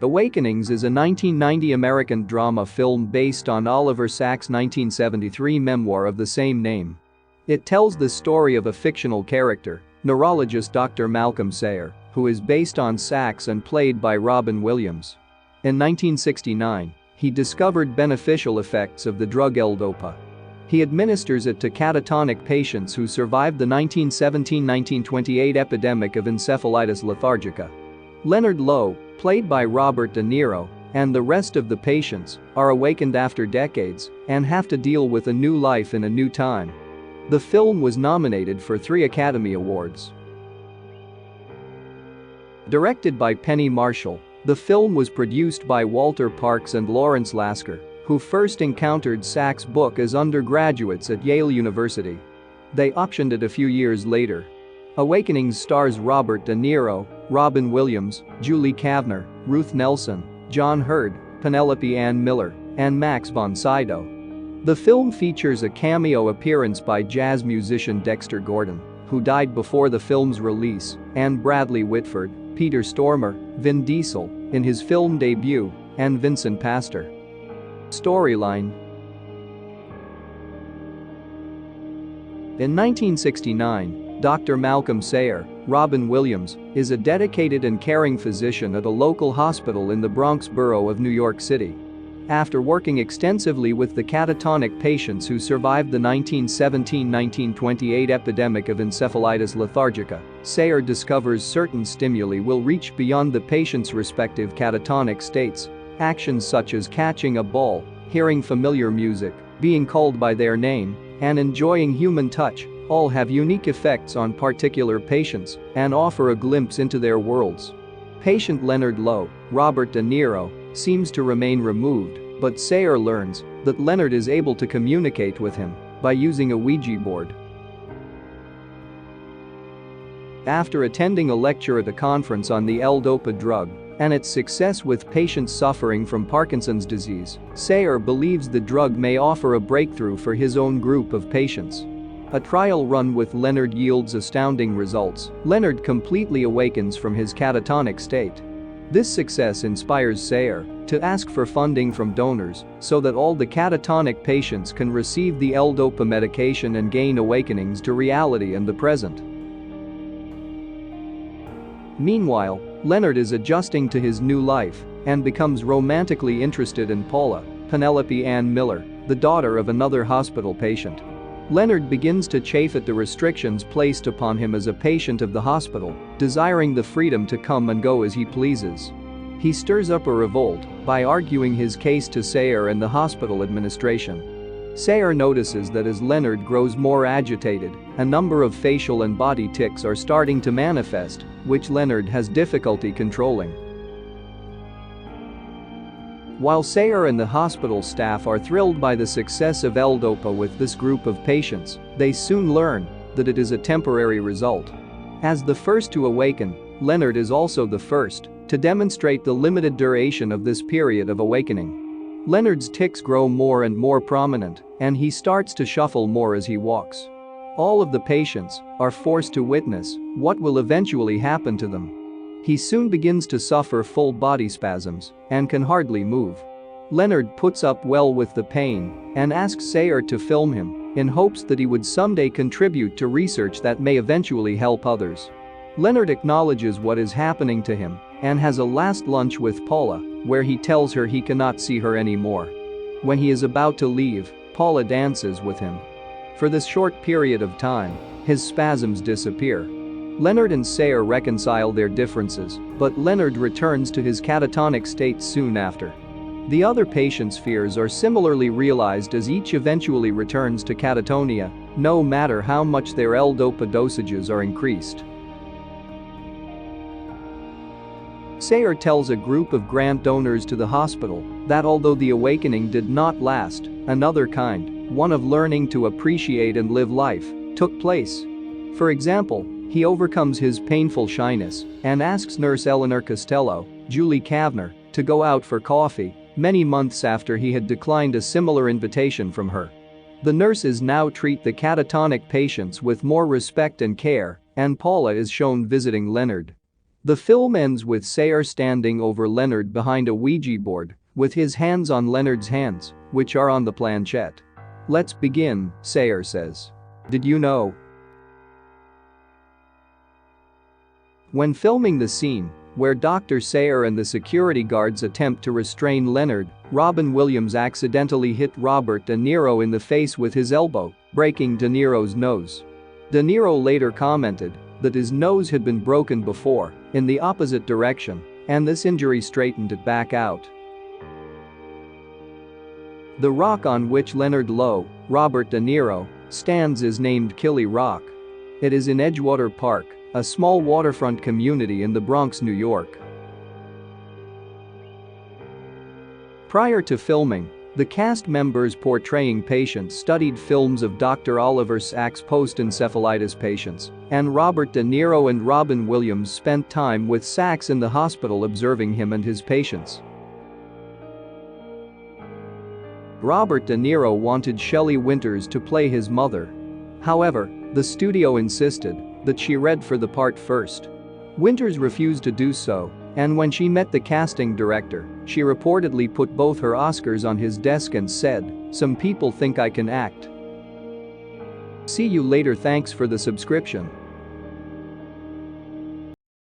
Awakenings is a 1990 American drama film based on Oliver Sacks' 1973 memoir of the same name. It tells the story of a fictional character, neurologist Dr. Malcolm Sayer, who is based on Sacks and played by Robin Williams. In 1969, he discovered beneficial effects of the drug L-Dopa. He administers it to catatonic patients who survived the 1917-1928 epidemic of encephalitis lethargica. Leonard Lowe, played by Robert De Niro, and the rest of the patients are awakened after decades and have to deal with a new life in a new time. The film was nominated for 3 Academy Awards. Directed by Penny Marshall, the film was produced by Walter Parkes and Lawrence Lasker, who first encountered Sacks' book as undergraduates at Yale University. They optioned it a few years later. Awakenings stars Robert De Niro, Robin Williams, Julie Kavner, Ruth Nelson, John Hurd, Penelope Ann Miller, and Max von Sydow. The film features a cameo appearance by jazz musician Dexter Gordon, who died before the film's release, and Bradley Whitford, Peter Stormare, Vin Diesel, in his film debut, and Vincent Pastor. Storyline. In 1969, Dr. Malcolm Sayer, Robin Williams, is a dedicated and caring physician at a local hospital in the Bronx borough of New York City. After working extensively with the catatonic patients who survived the 1917-1928 epidemic of encephalitis lethargica, Sayer discovers certain stimuli will reach beyond the patient's respective catatonic states. Actions such as catching a ball, hearing familiar music, being called by their name, and enjoying human touch all have unique effects on particular patients and offer a glimpse into their worlds. Patient Leonard Lowe, Robert De Niro, seems to remain removed, but Sayer learns that Leonard is able to communicate with him by using a Ouija board. After attending a lecture at a conference on the L-Dopa drug and its success with patients suffering from Parkinson's disease, Sayer believes the drug may offer a breakthrough for his own group of patients. A trial run with Leonard yields astounding results. Leonard completely awakens from his catatonic state. This success inspires Sayer to ask for funding from donors so that all the catatonic patients can receive the L-Dopa medication and gain awakenings to reality and the present. Meanwhile, Leonard is adjusting to his new life and becomes romantically interested in Paula, Penelope Ann Miller, the daughter of another hospital patient. Leonard begins to chafe at the restrictions placed upon him as a patient of the hospital, desiring the freedom to come and go as he pleases. He stirs up a revolt by arguing his case to Sayer and the hospital administration. Sayer notices that as Leonard grows more agitated, a number of facial and body tics are starting to manifest, which Leonard has difficulty controlling. While Sayer and the hospital staff are thrilled by the success of L-Dopa with this group of patients, they soon learn that it is a temporary result. As the first to awaken, Leonard is also the first to demonstrate the limited duration of this period of awakening. Leonard's tics grow more and more prominent, and he starts to shuffle more as he walks. All of the patients are forced to witness what will eventually happen to them. He soon begins to suffer full body spasms and can hardly move. Leonard puts up well with the pain and asks Sayer to film him in hopes that he would someday contribute to research that may eventually help others. Leonard acknowledges what is happening to him and has a last lunch with Paula, where he tells her he cannot see her anymore. When he is about to leave, Paula dances with him. For this short period of time, his spasms disappear. Leonard and Sayer reconcile their differences, but Leonard returns to his catatonic state soon after. The other patients' fears are similarly realized as each eventually returns to catatonia, no matter how much their L-Dopa dosages are increased. Sayer tells a group of grant donors to the hospital that although the awakening did not last, another kind, one of learning to appreciate and live life, took place. For example, he overcomes his painful shyness and asks nurse Eleanor Costello, Julie Kavner, to go out for coffee, many months after he had declined a similar invitation from her. The nurses now treat the catatonic patients with more respect and care, and Paula is shown visiting Leonard. The film ends with Sayer standing over Leonard behind a Ouija board, with his hands on Leonard's hands, which are on the planchette. "Let's begin," Sayer says. "Did you know?" When filming the scene, where Dr. Sayer and the security guards attempt to restrain Leonard, Robin Williams accidentally hit Robert De Niro in the face with his elbow, breaking De Niro's nose. De Niro later commented that his nose had been broken before, in the opposite direction, and this injury straightened it back out. The rock on which Leonard Lowe, Robert De Niro, stands is named Killy Rock. It is in Edgewater Park, a small waterfront community in the Bronx, New York. Prior to filming, the cast members portraying patients studied films of Dr. Oliver Sacks' post-encephalitis patients, and Robert De Niro and Robin Williams spent time with Sacks in the hospital observing him and his patients. Robert De Niro wanted Shelley Winters to play his mother. However, the studio insisted that she read for the part first. Winters refused to do so, and when she met the casting director, she reportedly put both her Oscars on his desk and said, "Some people think I can act." See you later. Thanks for the subscription.